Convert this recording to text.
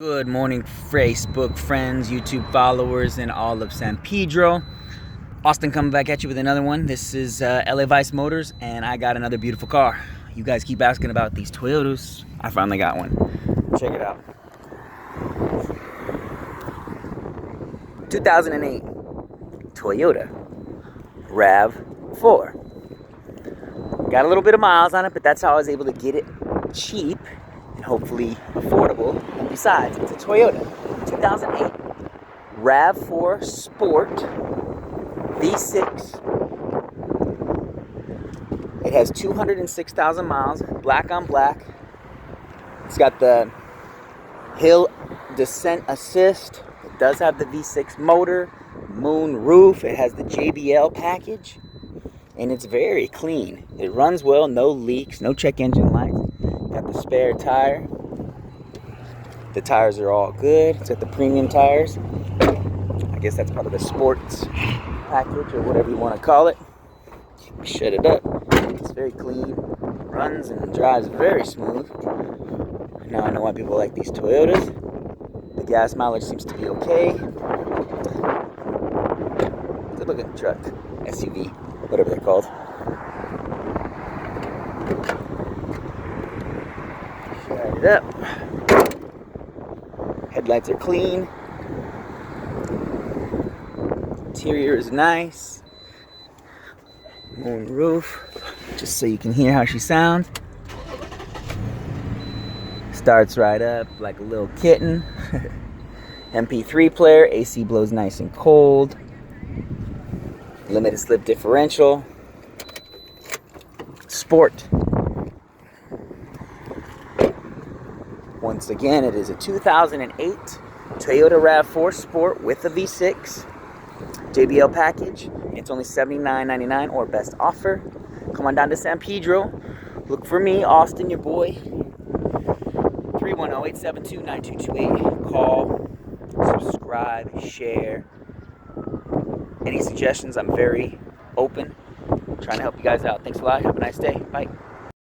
Good morning, Facebook friends, YouTube followers, and all of San Pedro. Austin coming back at you with another one. This is LA Vice Motors, and I got another beautiful car. You guys keep asking about these Toyotas. I finally got one. Check it out. 2008 Toyota Rav 4. Got a little bit of miles on it, but that's how I was able to get it cheap and hopefully affordable. And besides, it's a Toyota 2008 RAV4 Sport V6. It has 206,000 miles, black on black. It's got the hill descent assist. It does have the V6 motor, moon roof. It has the JBL package, and it's very clean. It runs well, no leaks, no check engine lights. Got the spare tire. The tires are all good. It's got the premium tires. I guess that's part of the sports package or whatever you want to call it. Shut it up. It's very clean. Runs and drives very smooth. Now I know why people like these Toyotas. The gas mileage seems to be okay. Good looking truck. SUV. Whatever they're called. Shut it up. Headlights are clean. Interior is nice. Moon roof. Just so you can hear how she sounds. Starts right up like a little kitten. MP3 player. AC blows nice and cold. Limited slip differential. Sport. Once again, it is a 2008 Toyota RAV4 Sport with a V6 JBL package. It's only $79.99 or best offer. Come on down to San Pedro. Look for me, Austin, your boy. 310-872-9228. Call, subscribe, share. Any suggestions? I'm very open. Trying to help you guys out. Thanks a lot. Have a nice day. Bye.